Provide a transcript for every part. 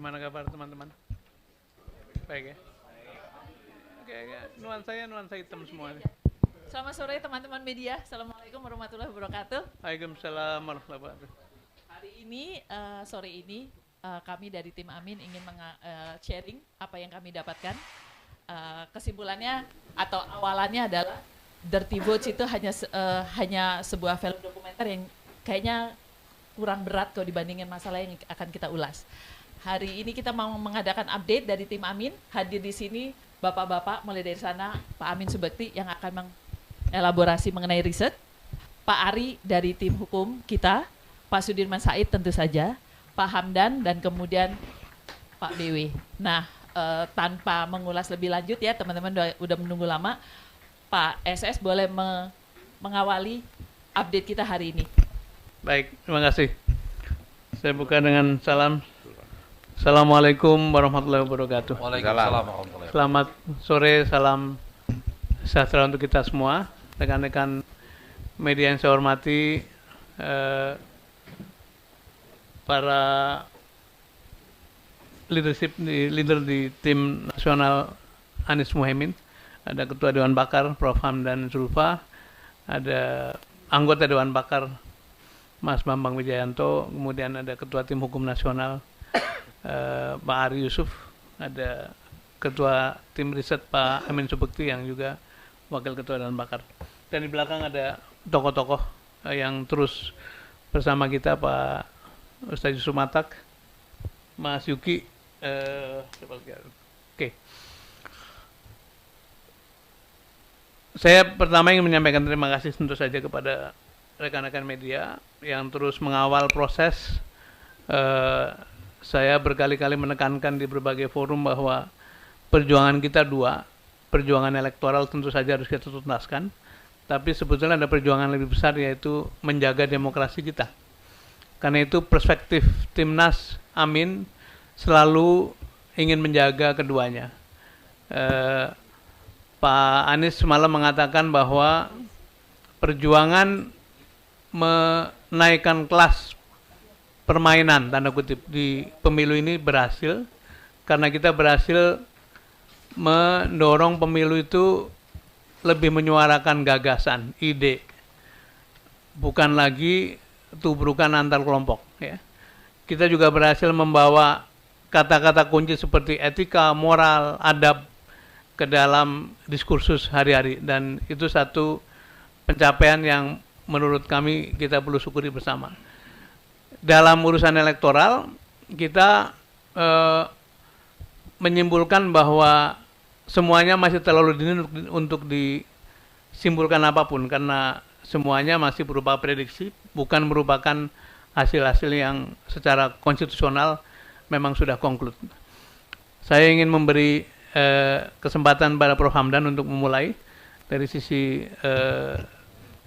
Gimana kabar teman-teman? Baik ya? Oke, ya. Nuansa hitam semuanya. Selamat sore teman-teman media. Assalamualaikum warahmatullahi wabarakatuh. Waalaikumsalam warahmatullahi wabarakatuh. Hari ini, sore ini, kami dari tim Amin ingin sharing apa yang kami dapatkan. Kesimpulannya atau awalannya adalah Dirty Votes itu hanya sebuah film dokumenter yang kayaknya kurang berat kalau dibandingin masalah yang akan kita ulas. Hari ini kita mau mengadakan update dari tim Amin. Hadir di sini bapak-bapak, mulai dari sana Pak Amin Subekti yang akan mengelaborasi mengenai riset, Pak Ari dari tim hukum kita, Pak Sudirman Said tentu saja, Pak Hamdan, dan kemudian Pak BW. Nah, tanpa mengulas lebih lanjut ya, teman-teman udah menunggu lama, Pak SS boleh mengawali update kita hari ini. Baik, terima kasih. Saya buka dengan salam. Assalamualaikum warahmatullahi wabarakatuh. Waalaikumsalam warahmatullahi wabarakatuh. Selamat sore, salam sejahtera untuk kita semua. Rekan-rekan media yang saya hormati, para leader di tim nasional Anies Muhaimin, ada Ketua Dewan Pakar Prof. Hamdan Zulfa, ada anggota Dewan Pakar Mas Bambang Wijayanto, kemudian ada Ketua Tim Hukum Nasional Pak Ari Yusuf, ada Ketua Tim Riset Pak Amin Subekti yang juga Wakil Ketua Dewan Pakar. Dan di belakang ada tokoh-tokoh yang terus bersama kita, Pak Ustaz Yusuf Matak, Mas Yuki, Oke. Saya pertama ingin menyampaikan terima kasih tentu saja kepada rekan-rekan media yang terus mengawal proses. Saya berkali-kali menekankan di berbagai forum bahwa perjuangan kita dua, perjuangan elektoral tentu saja harus kita tuntaskan, tapi sebetulnya ada perjuangan lebih besar, yaitu menjaga demokrasi kita. Karena itu perspektif Timnas Amin selalu ingin menjaga keduanya. Pak Anies semalam mengatakan bahwa perjuangan menaikkan kelas permainan, tanda kutip, di pemilu ini berhasil karena kita berhasil mendorong pemilu itu lebih menyuarakan gagasan, ide, bukan lagi tubrukan antar kelompok. Ya. Kita juga berhasil membawa kata-kata kunci seperti etika, moral, adab ke dalam diskursus hari-hari, dan itu satu pencapaian yang menurut kami kita perlu syukuri bersama. Dalam urusan elektoral, kita menyimpulkan bahwa semuanya masih terlalu dini untuk disimpulkan apapun, karena semuanya masih berupa prediksi, bukan merupakan hasil-hasil yang secara konstitusional memang sudah konklud. Saya ingin memberi kesempatan pada Prof. Hamdan untuk memulai dari sisi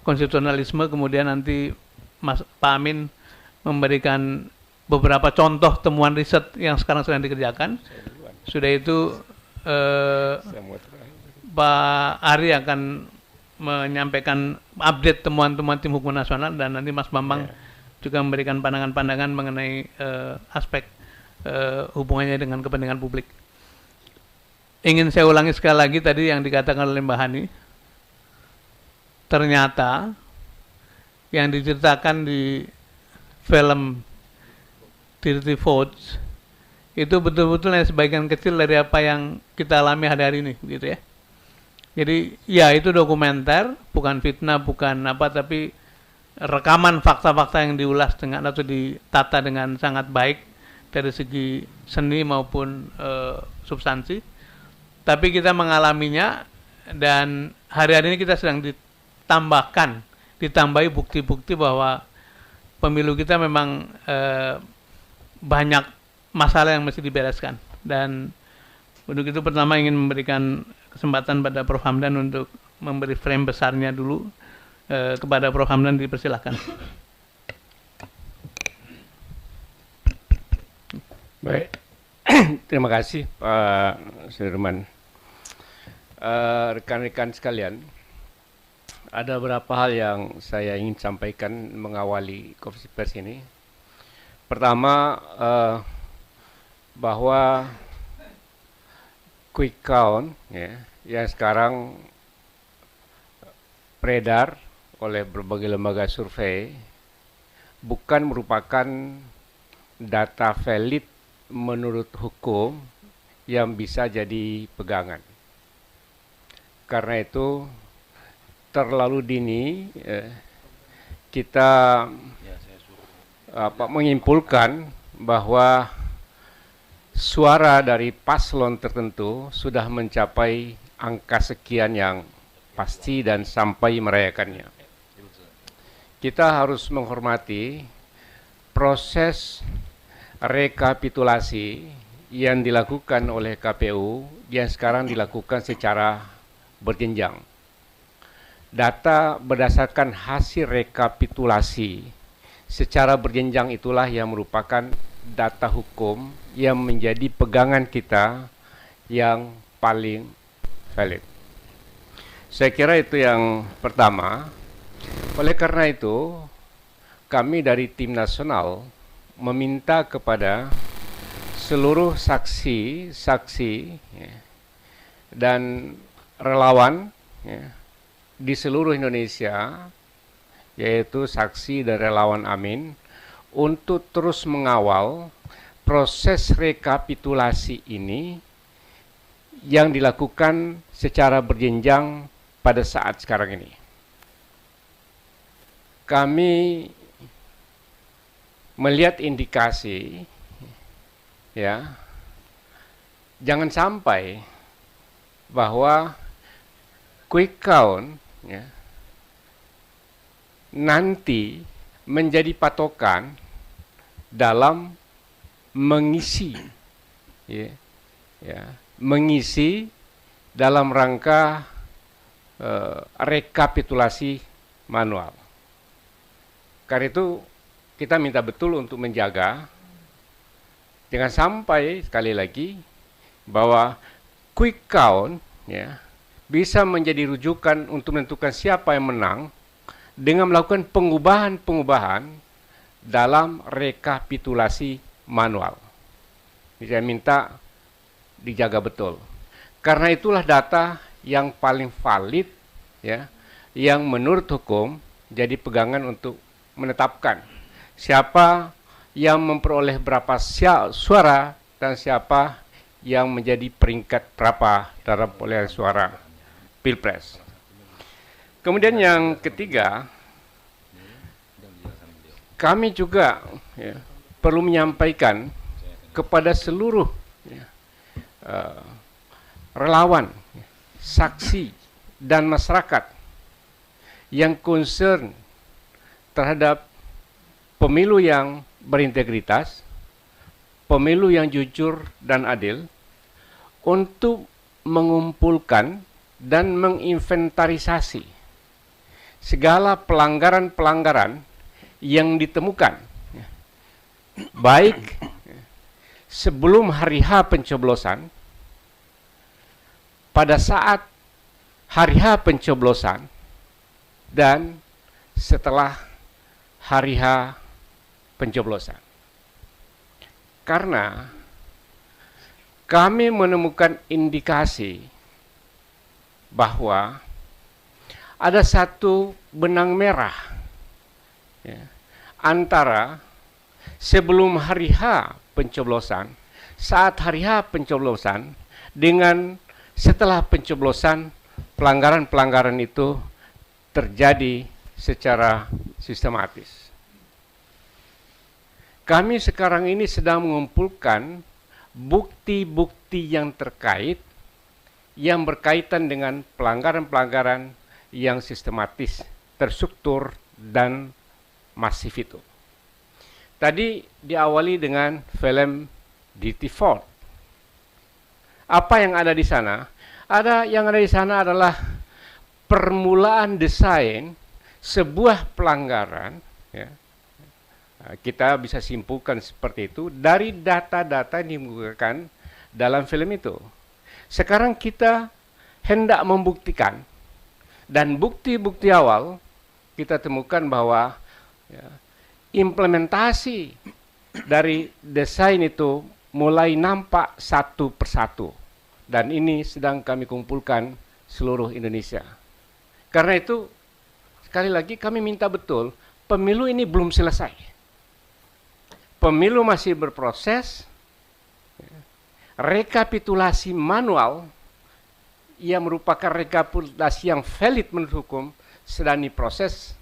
konstitusionalisme, kemudian nanti Pak Amin memberikan beberapa contoh temuan riset yang sekarang sedang dikerjakan. Sudah itu Pak Ari akan menyampaikan update temuan-temuan tim hukum nasional, dan nanti Mas Bambang juga memberikan pandangan-pandangan mengenai aspek hubungannya dengan kepentingan publik. Ingin saya ulangi sekali lagi tadi yang dikatakan oleh Mbak Hani. Ternyata yang diceritakan di film Dirty Votes itu betul-betul yang sebagian kecil dari apa yang kita alami hari-hari ini, gitu ya. Jadi ya, itu dokumenter, bukan fitnah, bukan apa, tapi rekaman fakta-fakta yang diulas dengan atau ditata dengan sangat baik dari segi seni maupun substansi. Tapi kita mengalaminya, dan hari-hari ini kita sedang ditambahi bukti-bukti bahwa pemilu kita memang banyak masalah yang mesti dibereskan. Dan untuk itu pertama ingin memberikan kesempatan pada Prof. Hamdan untuk memberi frame besarnya dulu. Kepada Prof. Hamdan dipersilahkan. Baik, terima kasih Pak Sudirman. Rekan-rekan sekalian, ada beberapa hal yang saya ingin sampaikan mengawali konferensi pers ini. Pertama, bahwa quick count ya, yang sekarang beredar oleh berbagai lembaga survei bukan merupakan data valid menurut hukum yang bisa jadi pegangan. Karena itu terlalu dini kita menyimpulkan bahwa suara dari paslon tertentu sudah mencapai angka sekian yang pasti dan sampai merayakannya. Kita harus menghormati proses rekapitulasi yang dilakukan oleh KPU yang sekarang dilakukan secara berjenjang. Data berdasarkan hasil rekapitulasi secara berjenjang itulah yang merupakan data hukum yang menjadi pegangan kita yang paling valid. Saya kira itu yang pertama. Oleh karena itu, kami dari tim nasional meminta kepada seluruh saksi-saksi ya, dan relawan ya, di seluruh Indonesia, yaitu saksi dan relawan Amin, untuk terus mengawal proses rekapitulasi ini yang dilakukan secara berjenjang pada saat sekarang ini. Kami melihat indikasi, ya, jangan sampai bahwa quick count ya, nanti menjadi patokan dalam mengisi, mengisi dalam rangka rekapitulasi manual. Karena itu kita minta betul untuk menjaga jangan sampai sekali lagi bahwa quick count ya, bisa menjadi rujukan untuk menentukan siapa yang menang dengan melakukan pengubahan-pengubahan dalam rekapitulasi manual. Jadi saya minta dijaga betul. Karena itulah data yang paling valid ya, yang menurut hukum jadi pegangan untuk menetapkan siapa yang memperoleh berapa suara dan siapa yang menjadi peringkat berapa dalam perolehan suara Pilpres. Kemudian yang ketiga, kami juga ya, perlu menyampaikan kepada seluruh ya, relawan, saksi, dan masyarakat yang concern terhadap pemilu yang berintegritas, pemilu yang jujur dan adil, untuk mengumpulkan dan menginventarisasi segala pelanggaran-pelanggaran yang ditemukan, baik sebelum hari H pencoblosan, pada saat hari H pencoblosan, dan setelah hari H pencoblosan. Karena kami menemukan indikasi bahwa ada satu benang merah ya, antara sebelum hari H pencoblosan, saat hari H pencoblosan, dengan setelah pencoblosan, pelanggaran-pelanggaran itu terjadi secara sistematis. Kami sekarang ini sedang mengumpulkan bukti-bukti yang terkait, yang berkaitan dengan pelanggaran-pelanggaran yang sistematis, terstruktur, dan masif itu. Tadi diawali dengan film Dirty Fort. Apa yang ada di sana? Yang ada di sana adalah permulaan desain sebuah pelanggaran, ya. Kita bisa simpulkan seperti itu dari data-data yang digunakan dalam film itu. Sekarang kita hendak membuktikan, dan bukti-bukti awal kita temukan bahwa ya, implementasi dari desain itu mulai nampak satu persatu. Dan ini sedang kami kumpulkan seluruh Indonesia. Karena itu, sekali lagi kami minta betul, pemilu ini belum selesai. Pemilu masih berproses, rekapitulasi manual yang merupakan rekapitulasi yang valid menurut hukum sedang diproses,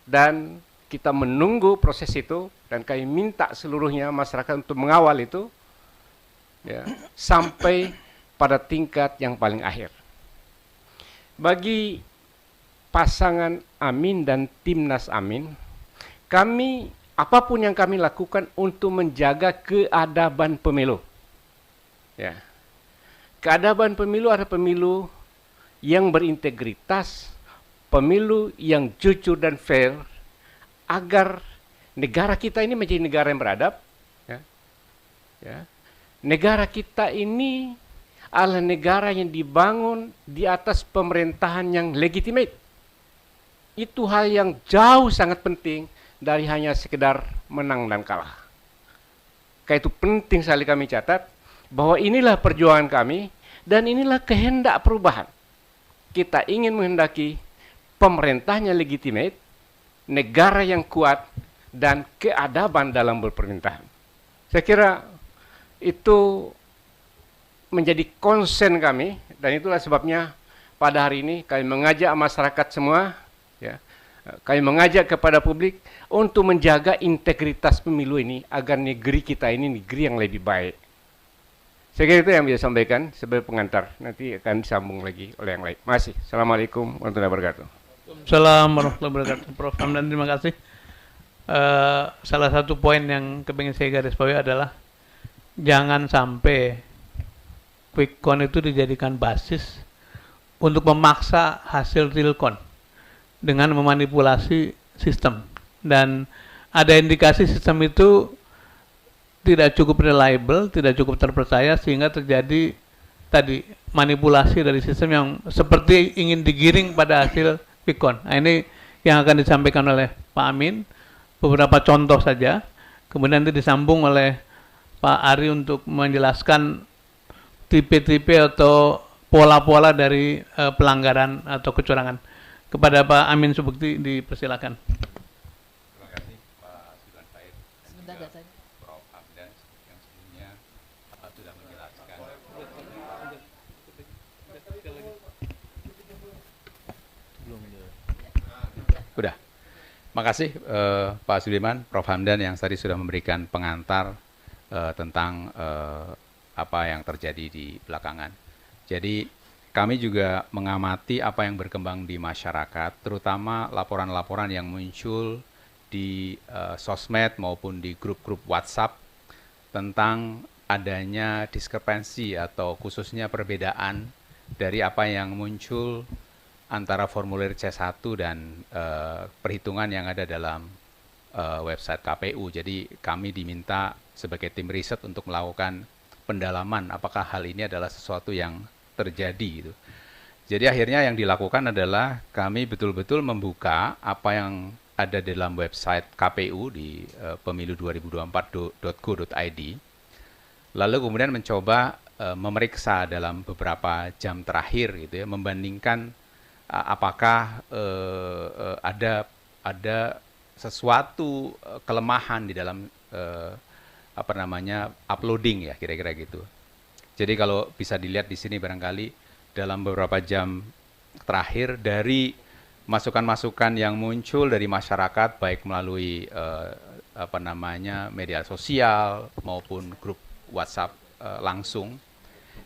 dan kita menunggu proses itu, dan kami minta seluruhnya masyarakat untuk mengawal itu ya, sampai pada tingkat yang paling akhir. Bagi pasangan Amin dan Timnas Amin, kami apapun yang kami lakukan untuk menjaga keadaban pemilu. Ya. Keadaban pemilu adalah pemilu yang berintegritas, pemilu yang jujur dan fair, agar negara kita ini menjadi negara yang beradab. Ya. Ya. Negara kita ini adalah negara yang dibangun di atas pemerintahan yang legitimate. Itu hal yang jauh sangat penting dari hanya sekedar menang dan kalah. Karena itu penting sekali kami catat bahwa inilah perjuangan kami dan inilah kehendak perubahan. Kita ingin menghendaki pemerintahnya legitimate, negara yang kuat, dan keadaban dalam berpemerintahan. Saya kira itu menjadi konsen kami, dan itulah sebabnya pada hari ini kami mengajak masyarakat semua, ya, kami mengajak kepada publik untuk menjaga integritas pemilu ini agar negeri kita ini negeri yang lebih baik. Saya kira itu yang bisa sampaikan sebagai pengantar. Nanti akan disambung lagi oleh yang lain. Masih. Assalamualaikum warahmatullahi wabarakatuh. Assalamualaikum warahmatullahi wabarakatuh. Prof. Hamdan, terima kasih. Salah satu poin yang kepingin saya garis bawahi adalah jangan sampai quick count itu dijadikan basis untuk memaksa hasil real count dengan memanipulasi sistem, dan ada indikasi sistem itu tidak cukup reliable, tidak cukup terpercaya, sehingga terjadi tadi manipulasi dari sistem yang seperti ingin digiring pada hasil quick count. Nah, ini yang akan disampaikan oleh Pak Amin, beberapa contoh saja, kemudian nanti disambung oleh Pak Ari untuk menjelaskan tipe-tipe atau pola-pola dari pelanggaran atau kecurangan. Kepada Pak Amin Subukti dipersilakan. Terima kasih Pak Sudan Faid. Sebentar datanya. Prof. Hamdan yang sebelumnya sudah menjelaskan. Udah. Makasih Pak Sudirman, Prof. Hamdan yang tadi sudah memberikan pengantar tentang apa yang terjadi di belakangan. Jadi kami juga mengamati apa yang berkembang di masyarakat, terutama laporan-laporan yang muncul di sosmed maupun di grup-grup WhatsApp tentang adanya diskrepansi atau khususnya perbedaan dari apa yang muncul antara formulir C1 dan perhitungan yang ada dalam website KPU. Jadi kami diminta sebagai tim riset untuk melakukan pendalaman apakah hal ini adalah sesuatu yang terjadi gitu. Jadi akhirnya yang dilakukan adalah kami betul-betul membuka apa yang ada dalam website KPU di pemilu2024.go.id, lalu kemudian mencoba memeriksa dalam beberapa jam terakhir gitu ya, membandingkan apakah ada sesuatu kelemahan di dalam uploading ya, kira-kira gitu. Jadi kalau bisa dilihat di sini barangkali dalam beberapa jam terakhir dari masukan-masukan yang muncul dari masyarakat baik melalui media sosial maupun grup WhatsApp langsung,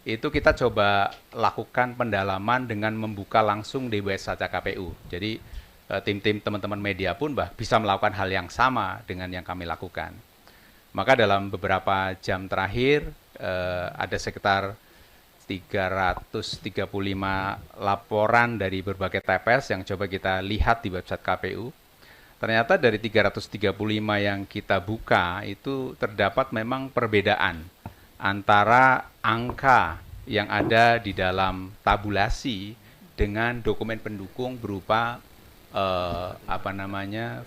itu kita coba lakukan pendalaman dengan membuka langsung di website KPU. Jadi tim-tim teman-teman media pun bisa melakukan hal yang sama dengan yang kami lakukan. Maka dalam beberapa jam terakhir ada sekitar 335 laporan dari berbagai TPS yang coba kita lihat di website KPU. Ternyata dari 335 yang kita buka itu terdapat memang perbedaan antara angka yang ada di dalam tabulasi dengan dokumen pendukung berupa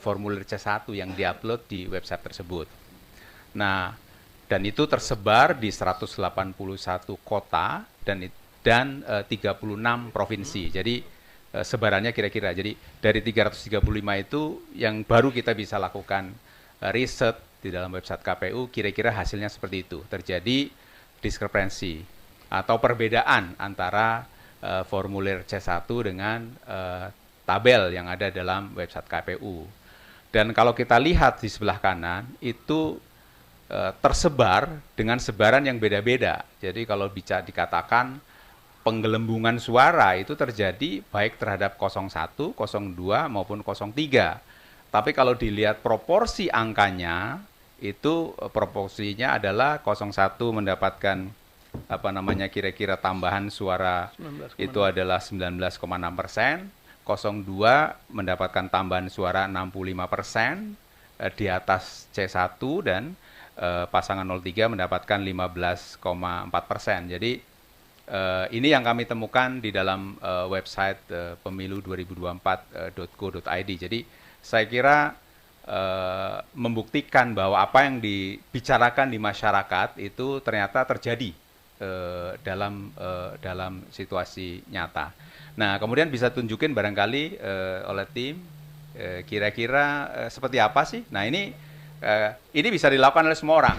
formulir C1 yang diupload di website tersebut. Nah, Dan itu tersebar di 181 kota dan 36 provinsi. Jadi sebarannya kira-kira. Jadi dari 335 itu yang baru kita bisa lakukan riset di dalam website KPU, kira-kira hasilnya seperti itu. Terjadi diskrepansi atau perbedaan antara formulir C1 dengan tabel yang ada dalam website KPU. Dan kalau kita lihat di sebelah kanan, itu tersebar dengan sebaran yang beda-beda. Jadi kalau bisa dikatakan penggelembungan suara itu terjadi baik terhadap 01, 02 maupun 03. Tapi kalau dilihat proporsi angkanya, itu proporsinya adalah 01 mendapatkan kira-kira tambahan suara 19, itu adalah 19,6%, 02 mendapatkan tambahan suara 65% di atas C1 dan pasangan 03 mendapatkan 15,4%. Jadi ini yang kami temukan di dalam website pemilu2024.go.id. Jadi saya kira membuktikan bahwa apa yang dibicarakan di masyarakat itu ternyata terjadi dalam situasi nyata. Nah, kemudian bisa tunjukin barangkali oleh tim kira-kira seperti apa sih? Nah, ini bisa dilakukan oleh semua orang.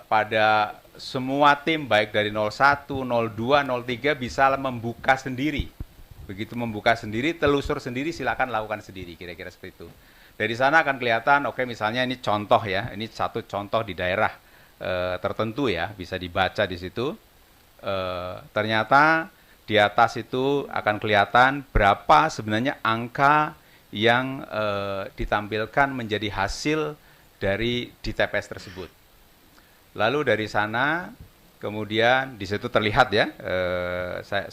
Pada semua tim baik dari 01, 02, 03 bisa membuka sendiri. Begitu membuka sendiri, telusur sendiri, silakan lakukan sendiri, kira-kira seperti itu. Dari sana akan kelihatan, oke, misalnya ini contoh ya, ini satu contoh di daerah tertentu ya, bisa dibaca di situ. Ternyata di atas itu akan kelihatan berapa sebenarnya angka yang ditampilkan menjadi hasil dari di TPS tersebut. Lalu dari sana, kemudian di situ terlihat ya,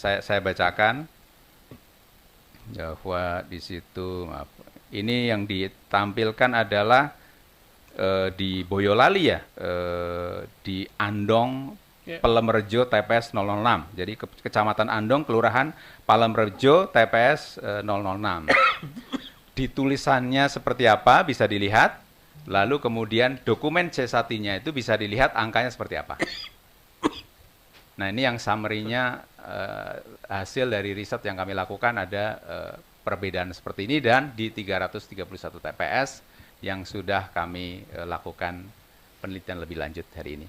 saya bacakan bahwa di situ, maaf, ini yang ditampilkan adalah di Boyolali ya, di Andong, Palemerejo, TPS 006. Jadi Kecamatan Andong, Kelurahan Palemerejo, TPS 006. Di tulisannya seperti apa bisa dilihat. Lalu kemudian dokumen C1-nya itu bisa dilihat angkanya seperti apa. Nah, ini yang summary-nya hasil dari riset yang kami lakukan ada perbedaan seperti ini dan di 331 TPS yang sudah kami lakukan penelitian lebih lanjut hari ini.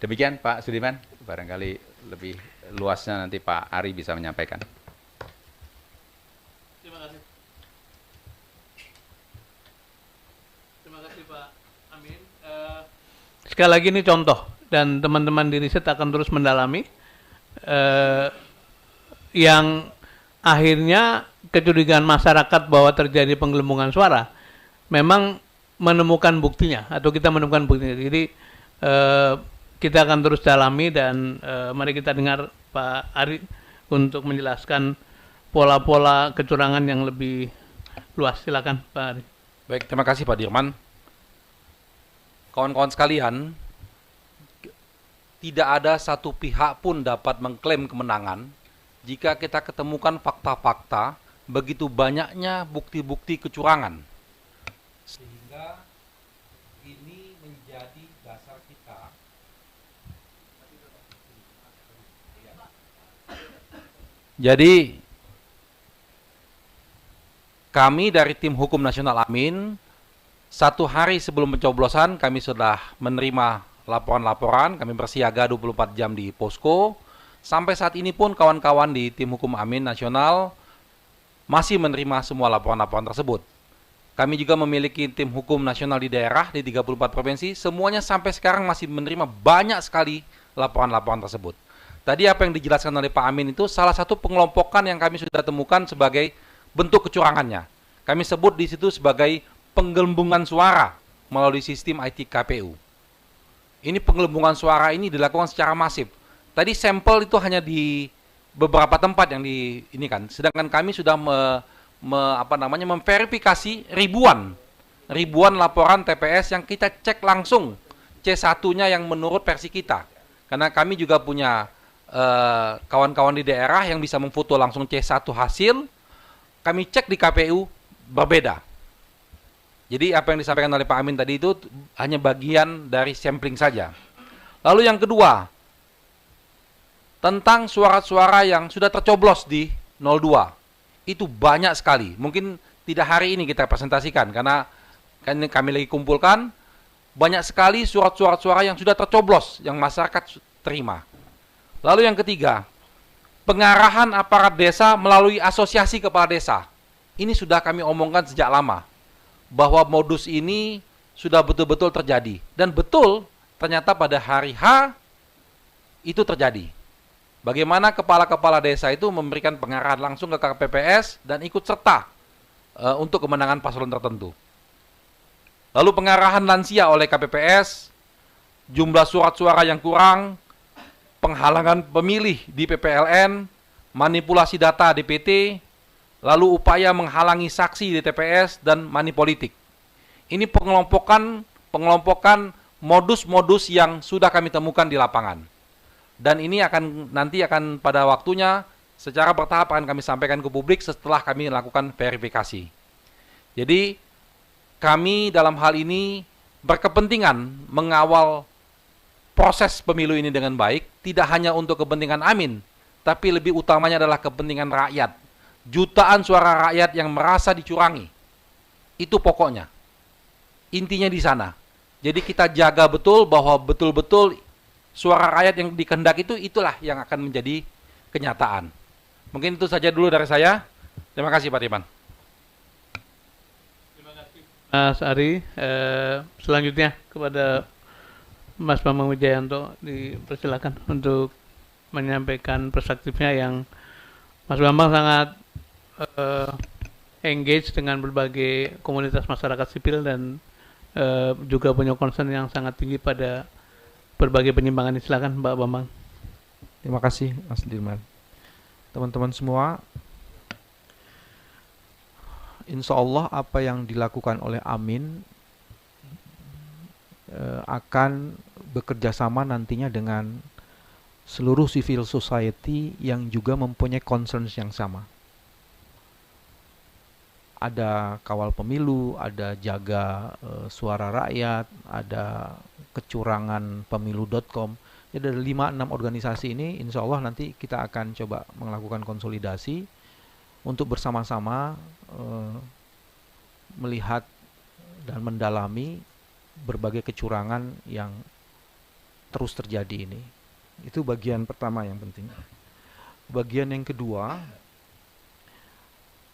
Demikian Pak Sudirman, barangkali lebih luasnya nanti Pak Ari bisa menyampaikan. Terima kasih. Terima kasih Pak Amin. Sekali lagi ini contoh dan teman-teman di riset akan terus mendalami yang akhirnya kecurigaan masyarakat bahwa terjadi penggelembungan suara memang menemukan buktinya atau kita menemukan buktinya. Jadi kita akan terus dalami dan mari kita dengar Pak Ari untuk menjelaskan pola-pola kecurangan yang lebih luas. Silakan Pak Ari. Baik, terima kasih Pak Dirman. Kawan-kawan sekalian, tidak ada satu pihak pun dapat mengklaim kemenangan jika kita ketemukan fakta-fakta begitu banyaknya bukti-bukti kecurangan. Sehingga ini menjadi dasar kita. Jadi kami dari tim hukum nasional Amin, 1 hari sebelum pencoblosan kami sudah menerima laporan-laporan, kami bersiaga 24 jam di posko. Sampai saat ini pun kawan-kawan di tim hukum Amin nasional masih menerima semua laporan-laporan tersebut. Kami juga memiliki tim hukum nasional di daerah di 34 provinsi, semuanya sampai sekarang masih menerima banyak sekali laporan-laporan tersebut. Tadi apa yang dijelaskan oleh Pak Amin itu salah satu pengelompokan yang kami sudah temukan sebagai bentuk kecurangannya. Kami sebut di situ sebagai penggelembungan suara melalui sistem IT KPU. Ini penggelembungan suara ini dilakukan secara masif. Tadi sampel itu hanya di beberapa tempat yang di ini kan, sedangkan kami sudah memverifikasi ribuan laporan TPS yang kita cek langsung C1-nya yang menurut versi kita. Karena kami juga punya kawan-kawan di daerah yang bisa memfoto langsung C1 hasil, kami cek di KPU berbeda. Jadi apa yang disampaikan oleh Pak Amin tadi itu hanya bagian dari sampling saja. Lalu yang kedua, tentang suara-suara yang sudah tercoblos di 02. Itu banyak sekali. Mungkin tidak hari ini kita presentasikan karena kami lagi kumpulkan banyak sekali surat-surat suara yang sudah tercoblos yang masyarakat terima. Lalu yang ketiga, pengarahan aparat desa melalui asosiasi kepala desa. Ini sudah kami omongkan sejak lama bahwa modus ini sudah betul-betul terjadi dan betul ternyata pada hari H itu terjadi. Bagaimana kepala-kepala desa itu memberikan pengarahan langsung ke KPPS dan ikut serta untuk kemenangan paslon tertentu. Lalu pengarahan lansia oleh KPPS, jumlah surat suara yang kurang, penghalangan pemilih di PPLN, manipulasi data DPT, lalu upaya menghalangi saksi di TPS dan money politik. Ini pengelompokan modus-modus yang sudah kami temukan di lapangan. Dan ini nanti akan pada waktunya secara bertahap akan kami sampaikan ke publik setelah kami lakukan verifikasi. Jadi kami dalam hal ini berkepentingan mengawal proses pemilu ini dengan baik, tidak hanya untuk kepentingan Amin, tapi lebih utamanya adalah kepentingan rakyat. Jutaan suara rakyat yang merasa dicurangi. Itu pokoknya. Intinya di sana. Jadi kita jaga betul bahwa betul-betul suara rakyat yang dikehendak itulah yang akan menjadi kenyataan. Mungkin itu saja dulu dari saya. Terima kasih Pak Timan. Terima kasih Mas Ari. Selanjutnya kepada Mas Bambang Wijayanto dipersilakan untuk menyampaikan perspektifnya yang Mas Bambang sangat engage dengan berbagai komunitas masyarakat sipil dan juga punya concern yang sangat tinggi pada berbagai penyimpangan. Silakan Mbak Bambang. Terima kasih Mas Dirman. Teman-teman semua, insya Allah apa yang dilakukan oleh Amin akan bekerja sama nantinya dengan seluruh civil society yang juga mempunyai concerns yang sama. Ada kawal pemilu, ada jaga suara rakyat, ada kecurangan pemilu.com. Jadi ada 5-6 organisasi ini, insya Allah nanti kita akan coba melakukan konsolidasi untuk bersama-sama melihat dan mendalami berbagai kecurangan yang terus terjadi ini. Itu bagian pertama yang penting. Bagian yang kedua,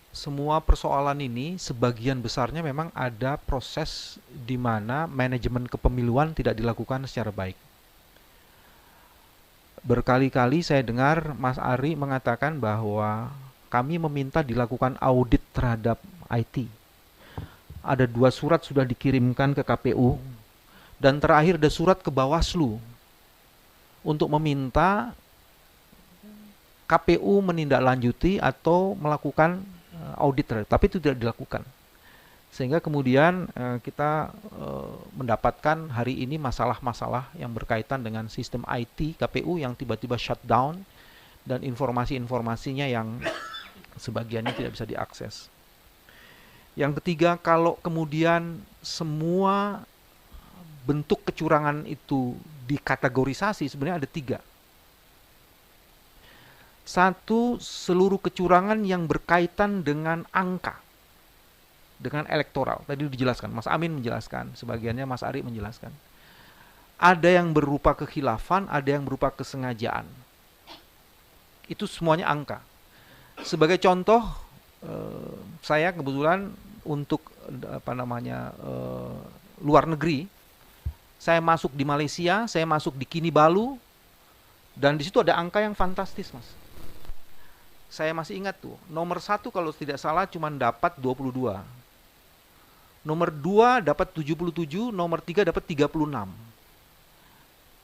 semua persoalan ini sebagian besarnya memang ada proses di mana manajemen kepemiluan tidak dilakukan secara baik. Berkali-kali saya dengar Mas Ari mengatakan bahwa kami meminta dilakukan audit terhadap IT. Ada 2 surat sudah dikirimkan ke KPU dan terakhir ada surat ke Bawaslu untuk meminta KPU menindaklanjuti atau melakukan audit, tapi itu tidak dilakukan. Sehingga kemudian kita mendapatkan hari ini masalah-masalah yang berkaitan dengan sistem IT KPU yang tiba-tiba shutdown dan informasi-informasinya yang sebagiannya tidak bisa diakses. Yang ketiga, kalau kemudian semua bentuk kecurangan itu dikategorisasi, sebenarnya ada 3. Satu, seluruh kecurangan yang berkaitan dengan angka, dengan elektoral. Tadi dijelaskan, Mas Amin menjelaskan, sebagiannya Mas Ari menjelaskan. Ada yang berupa kekhilafan, ada yang berupa kesengajaan. Itu semuanya angka. Sebagai contoh, saya kebetulan untuk luar negeri, saya masuk di Malaysia, saya masuk di Kinabalu, dan di situ ada angka yang fantastis, Mas. Saya masih ingat tuh, nomor 1 kalau tidak salah cuma dapat 22. Nomor 2 dapat 77, nomor 3 dapat 36.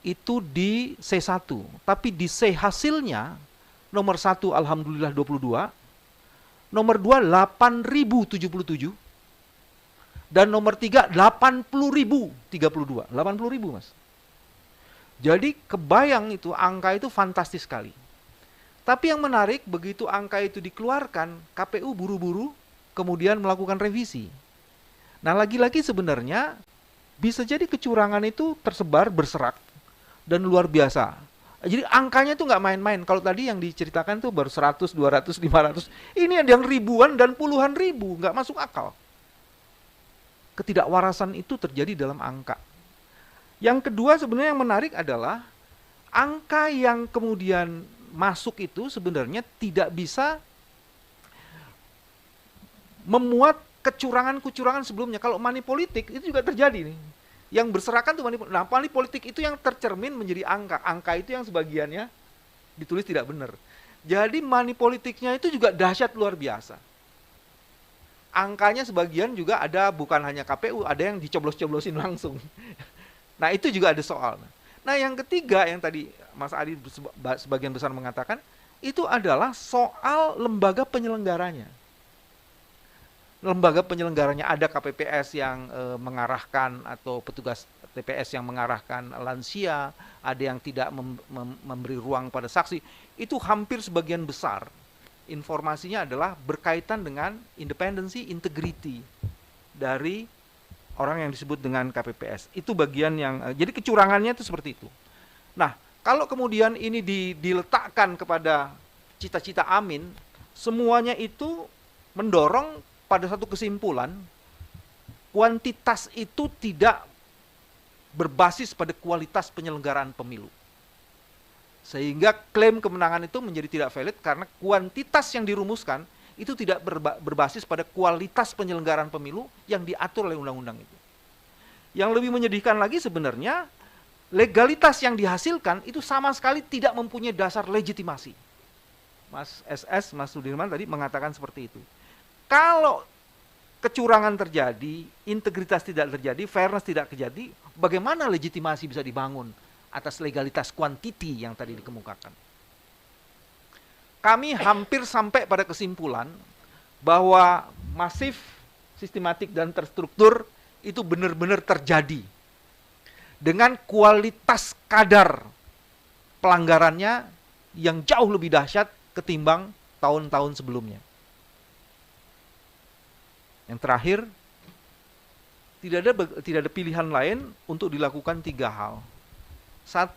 Itu di C1. Tapi di C hasilnya, nomor 1 alhamdulillah 22, nomor 2 8.077, dan nomor 3 80.032. 80.000, Mas. Jadi kebayang itu, angka itu fantastis sekali. Tapi yang menarik, begitu angka itu dikeluarkan, KPU buru-buru kemudian melakukan revisi. Nah, lagi-lagi sebenarnya bisa jadi kecurangan itu tersebar berserak dan luar biasa. Jadi angkanya tuh nggak main-main. Kalau tadi yang diceritakan tuh baru 100, 200, 500. Ini ada yang ribuan dan puluhan ribu, nggak masuk akal. Ketidakwarasan itu terjadi dalam angka. Yang kedua sebenarnya yang menarik adalah angka yang kemudian masuk itu sebenarnya tidak bisa memuat kecurangan-kecurangan sebelumnya. Kalau money politik itu juga terjadi nih. Yang berserakan tuh money politik. Nah, money politik itu yang tercermin menjadi angka. Angka itu yang sebagiannya ditulis tidak benar. Jadi money politiknya itu juga dahsyat luar biasa. Angkanya sebagian juga ada bukan hanya KPU, ada yang dicoblos-coblosin langsung. Nah, itu juga ada soal. Nah, yang ketiga yang tadi Mas Adi sebagian besar mengatakan, itu adalah soal lembaga penyelenggaranya. Lembaga penyelenggaranya ada KPPS yang mengarahkan atau petugas TPS yang mengarahkan lansia, ada yang tidak memberi ruang pada saksi. Itu hampir sebagian besar informasinya adalah berkaitan dengan independensi, integriti dari orang yang disebut dengan KPPS. Itu bagian yang jadi kecurangannya itu seperti itu. Nah, kalau kemudian ini diletakkan kepada cita-cita Amin, semuanya itu mendorong pada satu kesimpulan, kuantitas itu tidak berbasis pada kualitas penyelenggaraan pemilu. Sehingga klaim kemenangan itu menjadi tidak valid karena kuantitas yang dirumuskan itu tidak berbasis pada kualitas penyelenggaraan pemilu yang diatur oleh undang-undang itu. Yang lebih menyedihkan lagi sebenarnya, legalitas yang dihasilkan itu sama sekali tidak mempunyai dasar legitimasi. Mas SS, Mas Sudirman tadi mengatakan seperti itu. Kalau kecurangan terjadi, integritas tidak terjadi, fairness tidak terjadi, bagaimana legitimasi bisa dibangun atas legalitas kuantiti yang tadi dikemukakan? Kami hampir sampai pada kesimpulan bahwa masif, sistematik, dan terstruktur itu benar-benar terjadi dengan kualitas kadar pelanggarannya yang jauh lebih dahsyat ketimbang tahun-tahun sebelumnya. Yang terakhir, tidak ada pilihan lain untuk dilakukan 3 hal. 1,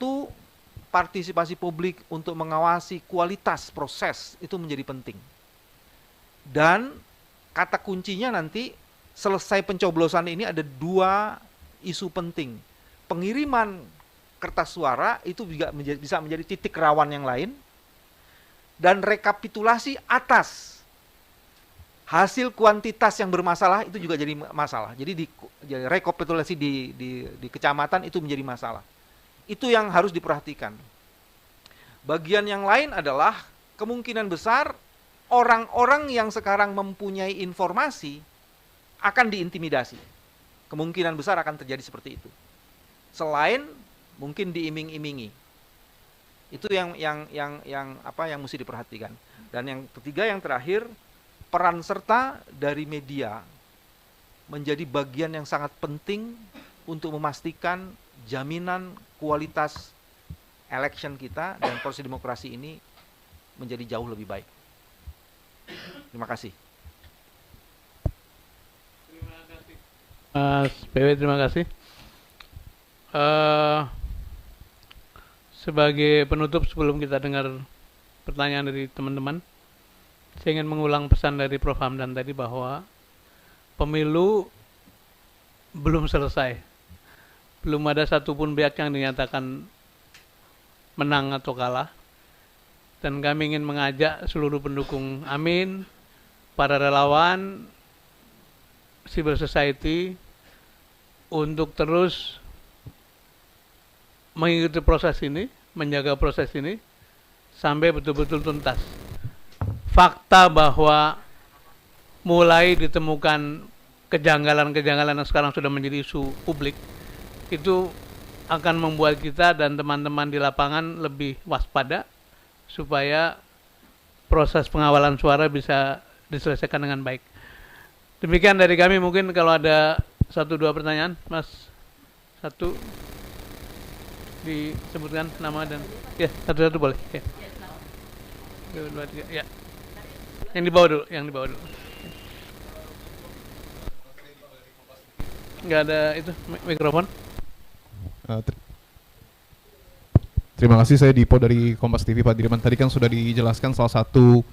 partisipasi publik untuk mengawasi kualitas proses itu menjadi penting. Dan kata kuncinya nanti selesai pencoblosan ini ada 2 isu penting. Pengiriman kertas suara itu juga bisa menjadi titik rawan yang lain, dan rekapitulasi atas hasil kuantitas yang bermasalah itu juga jadi masalah. Jadi rekapitulasi di kecamatan itu menjadi masalah. Itu yang harus diperhatikan. Bagian yang lain adalah kemungkinan besar orang-orang yang sekarang mempunyai informasi akan diintimidasi. Kemungkinan besar akan terjadi seperti itu. Selain mungkin diiming-imingi. Itu yang mesti diperhatikan. Dan yang ketiga, yang terakhir, peran serta dari media menjadi bagian yang sangat penting untuk memastikan jaminan kualitas election kita dan proses demokrasi ini menjadi jauh lebih baik. Terima kasih. Mas PW, terima kasih. Sebagai penutup sebelum kita dengar pertanyaan dari teman-teman, saya ingin mengulang pesan dari Prof. Hamdan tadi bahwa pemilu belum selesai. Belum ada satupun pihak yang dinyatakan menang atau kalah. Dan kami ingin mengajak seluruh pendukung Amin, para relawan, civil society, untuk terus mengikuti proses ini, menjaga proses ini, sampai betul-betul tuntas. Fakta bahwa mulai ditemukan kejanggalan-kejanggalan yang sekarang sudah menjadi isu publik, itu akan membuat kita dan teman-teman di lapangan lebih waspada, supaya proses pengawalan suara bisa diselesaikan dengan baik. Demikian dari kami. Mungkin kalau ada 1-2 pertanyaan, Mas. 1, disebutkan nama dan ya, 1-1 boleh. Ya. 2, 3, ya. Yang di bawah dulu. Nggak ada itu mikrofon. Terima kasih, saya Dipo dari Kompas TV, Pak Dirman. Tadi kan sudah dijelaskan salah satu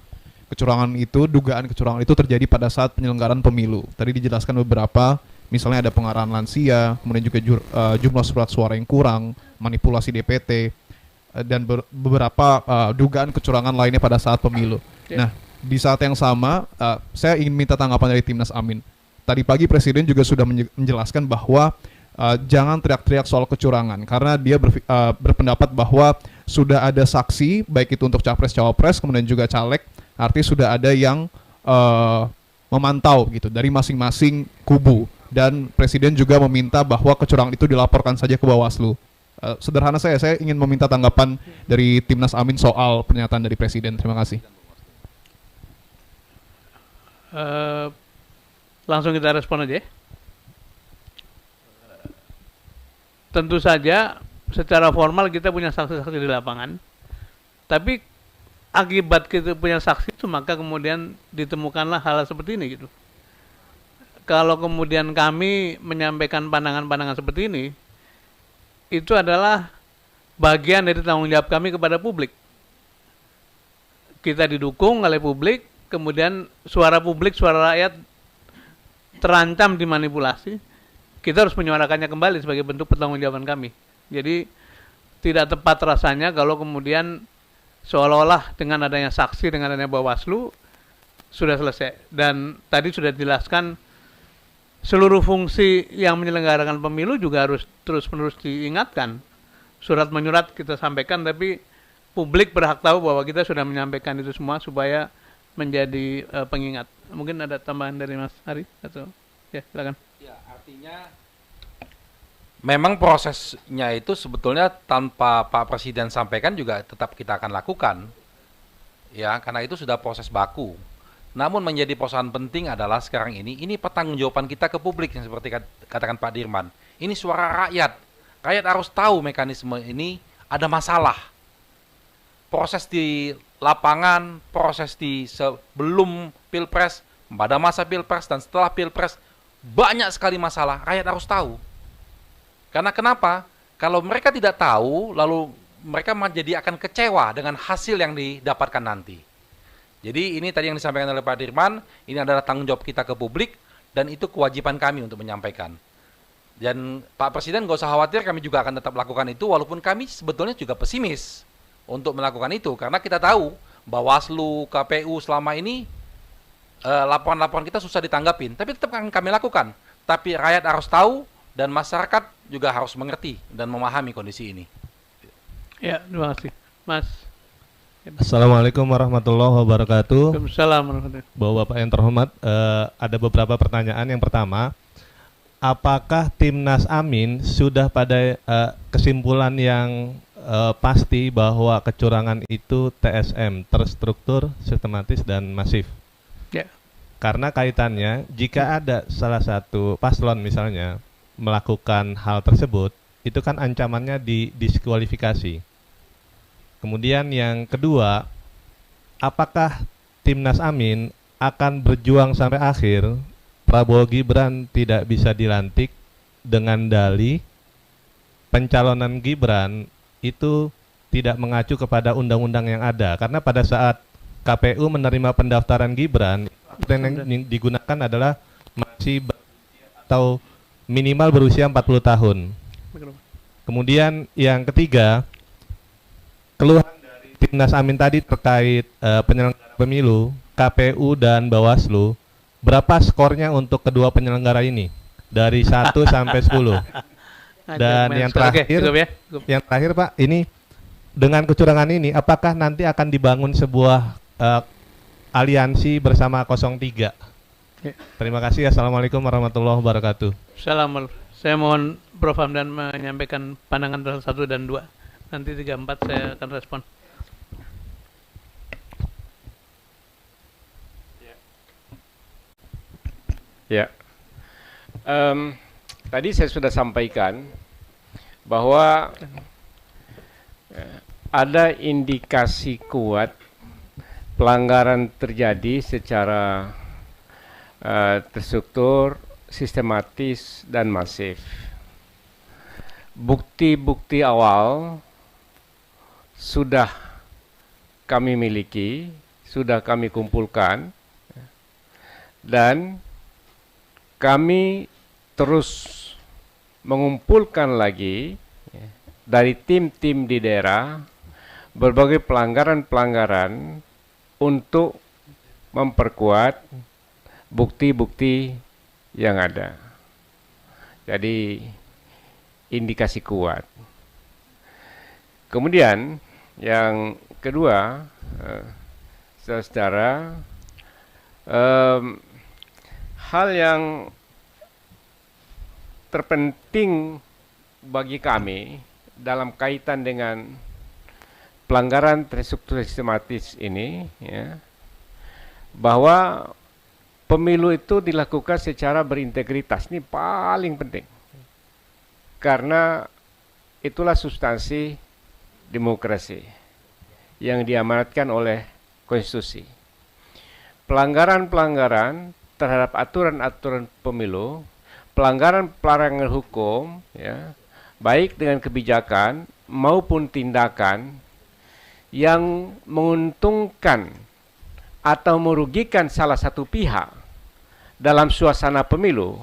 kecurangan itu, dugaan kecurangan itu terjadi pada saat penyelenggaraan pemilu. Tadi dijelaskan beberapa, misalnya ada pengarahan lansia, kemudian juga jumlah surat suara yang kurang, manipulasi DPT, dan beberapa dugaan kecurangan lainnya pada saat pemilu. Nah, di saat yang sama, saya ingin minta tanggapan dari Timnas Amin. Tadi pagi Presiden juga sudah menjelaskan bahwa jangan teriak-teriak soal kecurangan, karena dia berpendapat bahwa sudah ada saksi, baik itu untuk capres-cawapres, kemudian juga caleg, artinya sudah ada yang memantau gitu dari masing-masing kubu, dan Presiden juga meminta bahwa kecurangan itu dilaporkan saja ke Bawaslu. Sederhana saya ingin meminta tanggapan dari Timnas Amin soal pernyataan dari Presiden. Terima kasih. Langsung kita respon aja ya. Tentu saja secara formal kita punya saksi-saksi di lapangan, tapi akibat kita punya saksi itu maka kemudian ditemukanlah hal seperti ini gitu. Kalau kemudian kami menyampaikan pandangan-pandangan seperti ini, itu adalah bagian dari tanggung jawab kami kepada publik. Kita didukung oleh publik, kemudian suara publik, suara rakyat terancam dimanipulasi. Kita harus menyuarakannya kembali sebagai bentuk pertanggungjawaban kami. Jadi tidak tepat rasanya kalau kemudian seolah-olah dengan adanya saksi, dengan adanya Bawaslu sudah selesai. Dan tadi sudah dijelaskan seluruh fungsi yang menyelenggarakan pemilu juga harus terus-menerus diingatkan. Surat menyurat kita sampaikan, tapi publik berhak tahu bahwa kita sudah menyampaikan itu semua supaya menjadi pengingat. Mungkin ada tambahan dari Mas Hari atau ya silakan. Ya, artinya memang prosesnya itu sebetulnya tanpa Pak Presiden sampaikan juga tetap kita akan lakukan. Ya, karena itu sudah proses baku. Namun menjadi persoalan penting adalah sekarang ini pertanggungjawaban kita ke publik yang seperti katakan Pak Dirman. Ini suara rakyat. Rakyat harus tahu mekanisme ini ada masalah. Proses di lapangan, proses di sebelum Pilpres, pada masa Pilpres dan setelah Pilpres, banyak sekali masalah, rakyat harus tahu. Karena kenapa? Kalau mereka tidak tahu, lalu mereka jadi akan kecewa dengan hasil yang didapatkan nanti. Jadi ini tadi yang disampaikan oleh Pak Dirman, ini adalah tanggung jawab kita ke publik, dan itu kewajiban kami untuk menyampaikan. Dan Pak Presiden nggak usah khawatir, kami juga akan tetap lakukan itu, walaupun kami sebetulnya juga pesimis untuk melakukan itu, karena kita tahu Bawaslu, KPU selama ini laporan-laporan kita susah ditanggapin, tapi tetap akan kami lakukan. Tapi rakyat harus tahu dan masyarakat juga harus mengerti dan memahami kondisi ini. Ya, terima kasih. Mas. Assalamualaikum warahmatullahi wabarakatuh. Waalaikumsalam warahmatullahi wabarakatuh. Bapak-bapak yang terhormat, ada beberapa pertanyaan. Yang pertama, apakah Timnas Amin sudah pada kesimpulan yang pasti bahwa kecurangan itu TSM, terstruktur, sistematis, dan masif? Ya. Karena kaitannya, jika ada salah satu paslon misalnya melakukan hal tersebut, itu kan ancamannya didiskualifikasi. Kemudian yang kedua, apakah Timnas Amin akan berjuang sampai akhir Prabowo Gibran tidak bisa dilantik dengan dalih pencalonan Gibran itu tidak mengacu kepada undang-undang yang ada? Karena pada saat KPU menerima pendaftaran Gibran, yang digunakan adalah masih atau minimal berusia 40 tahun. Kemudian yang ketiga, keluhan dari Timnas Amin tadi terkait penyelenggara pemilu, KPU dan Bawaslu, berapa skornya untuk kedua penyelenggara ini? Dari 1 sampai 10. Dan yang terakhir, yang terakhir Pak, ini dengan kecurangan ini, apakah nanti akan dibangun sebuah aliansi bersama 03? Ya. Terima kasih. Assalamualaikum warahmatullahi wabarakatuh. Assalamualaikum. Saya mohon Prof. Hamdan menyampaikan pandangan 1 dan 2. Nanti 3, 4 saya akan respon. Ya. Tadi saya sudah sampaikan bahwa ada indikasi kuat pelanggaran terjadi secara terstruktur sistematis dan masif. Bukti-bukti awal sudah kami miliki, sudah kami kumpulkan, dan kami terus mengumpulkan lagi dari tim-tim di daerah berbagai pelanggaran-pelanggaran untuk memperkuat bukti-bukti yang ada. Jadi indikasi kuat. Kemudian yang kedua, saudara, hal yang terpenting bagi kami dalam kaitan dengan pelanggaran terstruktur sistematis ini, ya, bahwa pemilu itu dilakukan secara berintegritas. Ini paling penting, karena itulah substansi demokrasi yang diamanatkan oleh konstitusi. Pelanggaran-pelanggaran terhadap aturan-aturan pemilu, pelanggaran-pelanggaran hukum, ya, baik dengan kebijakan maupun tindakan yang menguntungkan atau merugikan salah satu pihak dalam suasana pemilu,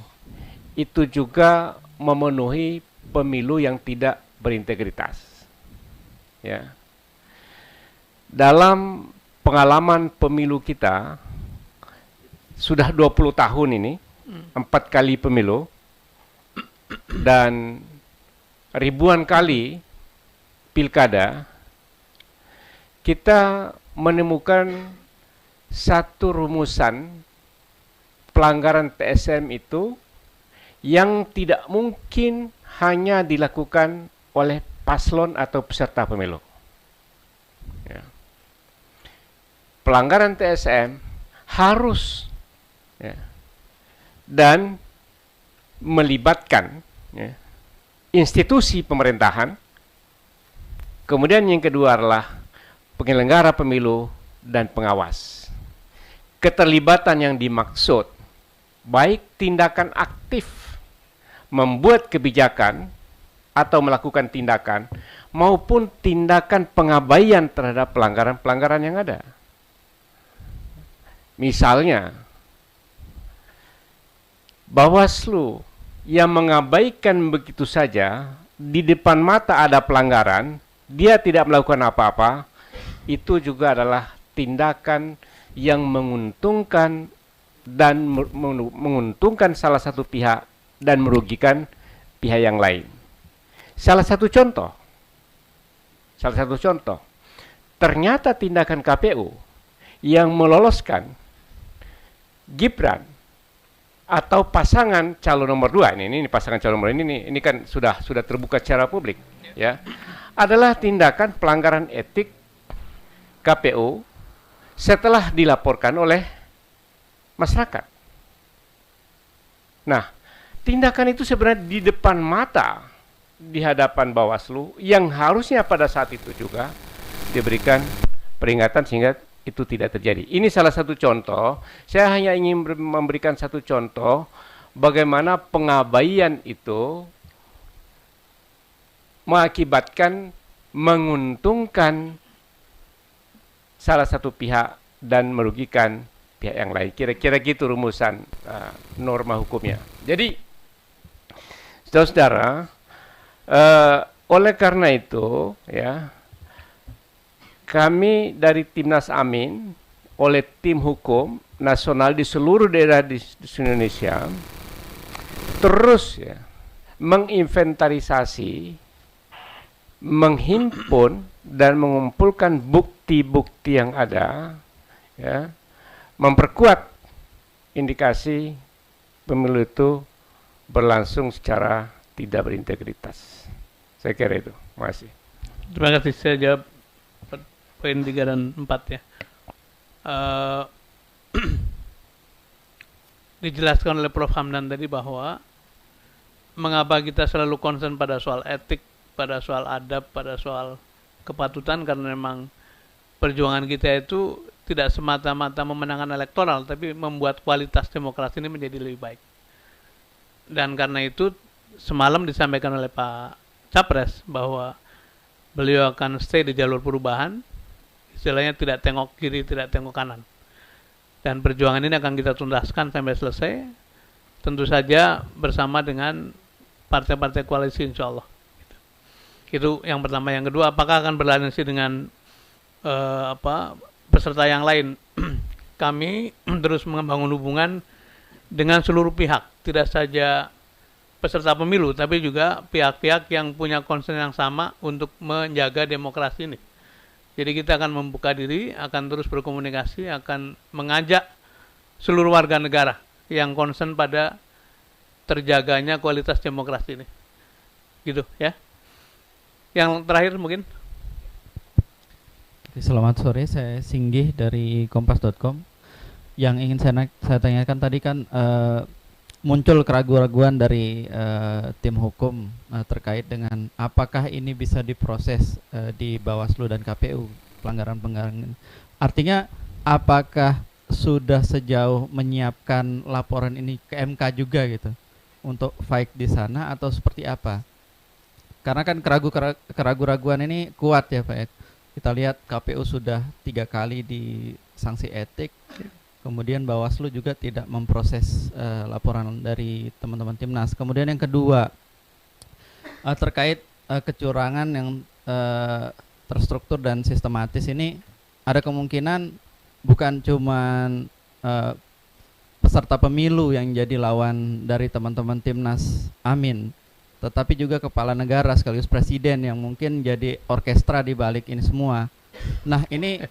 itu juga memenuhi pemilu yang tidak berintegritas. Ya. Dalam pengalaman pemilu kita, sudah 20 tahun ini, 4 kali pemilu, dan ribuan kali pilkada, kita menemukan satu rumusan pelanggaran TSM itu yang tidak mungkin hanya dilakukan oleh paslon atau peserta pemilu. Ya. Pelanggaran TSM harus, ya, dan melibatkan, ya, institusi pemerintahan. Kemudian yang kedua adalah penyelenggara pemilu dan pengawas. Keterlibatan yang dimaksud baik tindakan aktif membuat kebijakan atau melakukan tindakan maupun tindakan pengabaian terhadap pelanggaran-pelanggaran yang ada. Misalnya, Bawaslu yang mengabaikan begitu saja, di depan mata ada pelanggaran, dia tidak melakukan apa-apa, itu juga adalah tindakan yang menguntungkan dan menguntungkan salah satu pihak dan merugikan pihak yang lain. Salah satu contoh, ternyata tindakan KPU yang meloloskan Gibran atau pasangan calon nomor 2, ini pasangan calon nomor ini kan sudah terbuka secara publik, ya, adalah tindakan pelanggaran etik KPU setelah dilaporkan oleh masyarakat. Nah, tindakan itu sebenarnya di depan mata, di hadapan Bawaslu, yang harusnya pada saat itu juga diberikan peringatan sehingga itu tidak terjadi. Ini salah satu contoh. Saya hanya ingin memberikan satu contoh bagaimana pengabaian itu mengakibatkan menguntungkan salah satu pihak dan merugikan pihak yang lain. Kira-kira gitu rumusan norma hukumnya. Jadi, saudara-saudara, oleh karena itu, ya, kami dari Timnas Amin oleh tim hukum nasional di seluruh daerah di Indonesia terus, ya, menginventarisasi, menghimpun dan mengumpulkan bukti-bukti yang ada, ya, memperkuat indikasi pemilu itu berlangsung secara tidak berintegritas. Saya kira itu. Terima kasih. Terima kasih. Saya jawab poin 3 dan 4, ya. Dijelaskan oleh Prof. Hamdan tadi bahwa mengapa kita selalu concern pada soal etik, pada soal adab, pada soal kepatutan, karena memang perjuangan kita itu tidak semata-mata memenangkan elektoral, tapi membuat kualitas demokrasi ini menjadi lebih baik. Dan karena itu semalam disampaikan oleh Pak Capres bahwa beliau akan stay di jalur perubahan, istilahnya tidak tengok kiri, tidak tengok kanan. Dan perjuangan ini akan kita tuntaskan sampai selesai, tentu saja bersama dengan partai-partai koalisi insya Allah. Itu yang pertama. Yang kedua, apakah akan beraliansi dengan peserta yang lain? Kami terus membangun hubungan dengan seluruh pihak, tidak saja peserta pemilu, tapi juga pihak-pihak yang punya concern yang sama untuk menjaga demokrasi ini. Jadi kita akan membuka diri, akan terus berkomunikasi, akan mengajak seluruh warga negara yang concern pada terjaganya kualitas demokrasi ini. Gitu ya. Yang terakhir mungkin. Selamat sore, saya Singgih dari kompas.com. Yang ingin saya tanyakan tadi kan muncul keraguan-keraguan dari tim hukum terkait dengan apakah ini bisa diproses di Bawaslu dan KPU, pelanggaran-pelanggaran. Artinya apakah sudah sejauh menyiapkan laporan ini ke MK juga gitu untuk fight di sana atau seperti apa? Karena kan keraguan-keraguan ini kuat ya Pak. Kita lihat KPU sudah 3 kali disanksi etik. Kemudian Bawaslu juga tidak memproses laporan dari teman-teman Timnas. Kemudian yang kedua, terkait kecurangan yang terstruktur dan sistematis ini, ada kemungkinan bukan cuma peserta pemilu yang jadi lawan dari teman-teman Timnas Amin, tetapi juga kepala negara sekaligus presiden yang mungkin jadi orkestra di balik ini semua. Nah, ini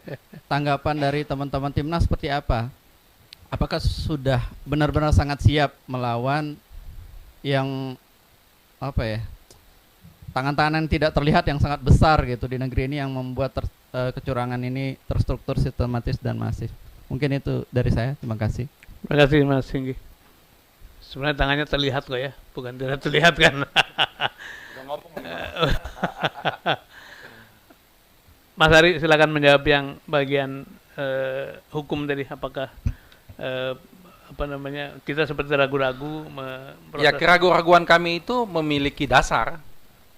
tanggapan dari teman-teman Timnas seperti apa? Apakah sudah benar-benar sangat siap melawan yang tangan-tangan tidak terlihat yang sangat besar gitu di negeri ini yang membuat kecurangan ini terstruktur, sistematis dan masif? Mungkin itu dari saya. Terima kasih. Terima kasih Mas Singgi. Sebenarnya tangannya terlihat kok ya, bukan tidak terlihat kan. Mas Ari silakan menjawab yang bagian hukum tadi, apakah kita seperti ragu-ragu Ya, keraguan-raguan kami itu memiliki dasar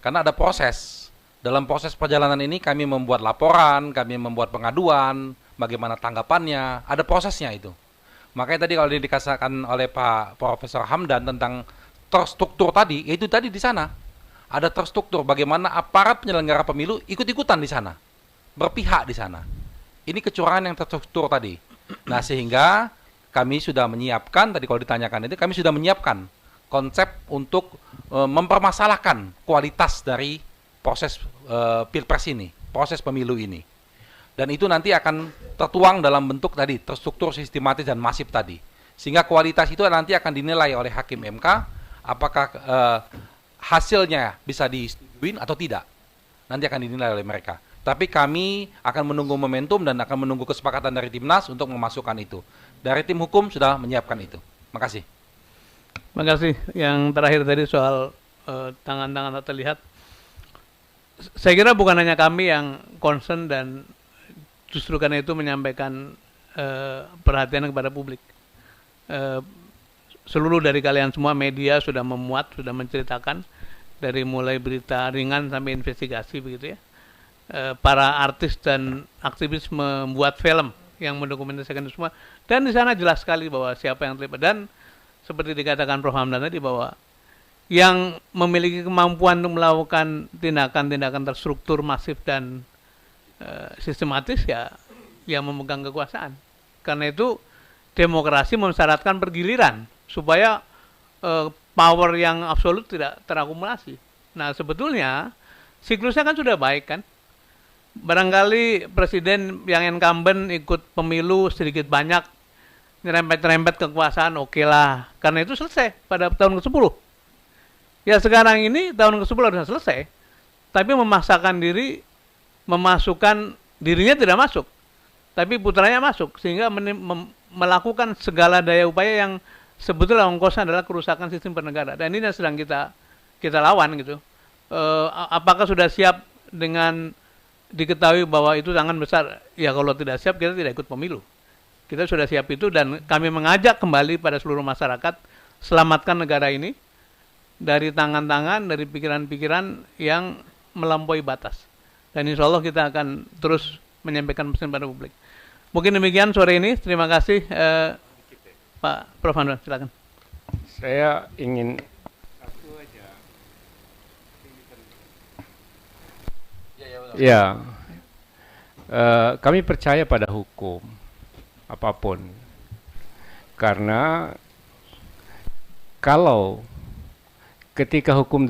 karena ada proses. Dalam proses perjalanan ini kami membuat laporan, kami membuat pengaduan, bagaimana tanggapannya, ada prosesnya itu. Makanya tadi kalau dikatakan oleh Pak Profesor Hamdan tentang terstruktur tadi, itu tadi di sana ada terstruktur bagaimana aparat penyelenggara pemilu ikut-ikutan di sana, berpihak di sana. Ini kecurangan yang terstruktur tadi. Nah, sehingga kami sudah menyiapkan, tadi kalau ditanyakan itu, kami sudah menyiapkan konsep untuk mempermasalahkan kualitas dari proses pilpres ini, proses pemilu ini. Dan itu nanti akan tertuang dalam bentuk tadi, terstruktur, sistematis, dan masif tadi. Sehingga kualitas itu nanti akan dinilai oleh Hakim MK, apakah hasilnya bisa disetujui atau tidak. Nanti akan dinilai oleh mereka. Tapi kami akan menunggu momentum dan akan menunggu kesepakatan dari Timnas untuk memasukkan itu. Dari tim hukum sudah menyiapkan itu. Makasih. Terima kasih. Yang terakhir tadi soal tangan-tangan tak terlihat. Saya kira bukan hanya kami yang concern dan justru karena itu menyampaikan perhatian kepada publik. Seluruh dari kalian semua media sudah memuat, sudah menceritakan dari mulai berita ringan sampai investigasi begitu ya. Para artis dan aktivis membuat film yang mendokumentasikan itu semua, dan di sana jelas sekali bahwa siapa yang terlibat. Dan seperti dikatakan Prof. Hamdan tadi bahwa yang memiliki kemampuan untuk melakukan tindakan-tindakan terstruktur, masif dan sistematis ya yang memegang kekuasaan. Karena itu demokrasi mensyaratkan pergiliran supaya power yang absolut tidak terakumulasi. Nah, sebetulnya siklusnya kan sudah baik kan. Barangkali presiden yang incumbent ikut pemilu sedikit banyak nyerempet-nyerempet kekuasaan, oke lah. Karena itu selesai pada tahun ke-10. Ya sekarang ini tahun ke-10 sudah selesai. Tapi memaksakan diri, memasukkan dirinya tidak masuk. Tapi putranya masuk. Sehingga melakukan segala daya upaya yang sebetulnya ongkosnya adalah kerusakan sistem bernegara. Dan ini yang sedang kita lawan gitu. Apakah sudah siap dengan diketahui bahwa itu tangan besar? Ya kalau tidak siap kita tidak ikut pemilu. Kita sudah siap itu dan kami mengajak kembali pada seluruh masyarakat, selamatkan negara ini. dari tangan-tangan, dari pikiran-pikiran yang melampaui batas. Dan insya Allah kita akan terus menyampaikan pesan pada publik. Mungkin demikian sore ini. Terima kasih Pak Prof. Hamdan, silakan. Saya ingin ya, kami percaya pada hukum apapun, karena kalau ketika hukum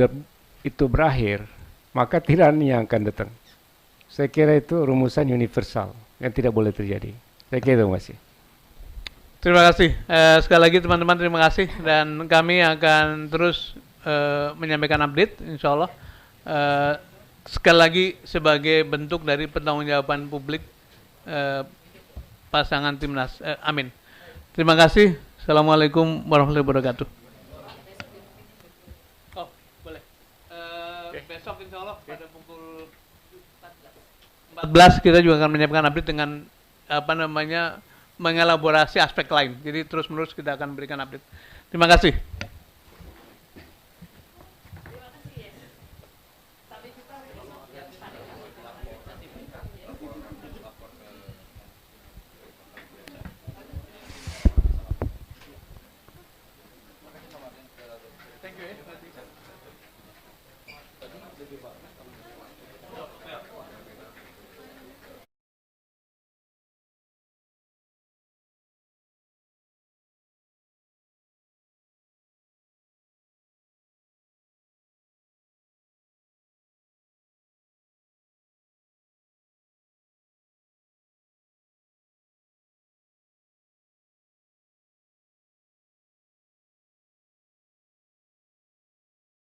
itu berakhir, maka tirani yang akan datang. Saya kira itu rumusan universal yang tidak boleh terjadi. Saya kira itu masih. Terima kasih. Sekali lagi teman-teman, terima kasih, dan kami akan terus menyampaikan update insya Allah. Sekali lagi sebagai bentuk dari pertanggungjawaban publik pasangan Timnas Amin. Terima kasih. Assalamualaikum warahmatullahi wabarakatuh. Oh, boleh. Besok insya Allah pada pukul 14 kita juga akan menyiapkan update dengan mengelaborasi aspek lain. Jadi terus-menerus kita akan berikan update. Terima kasih.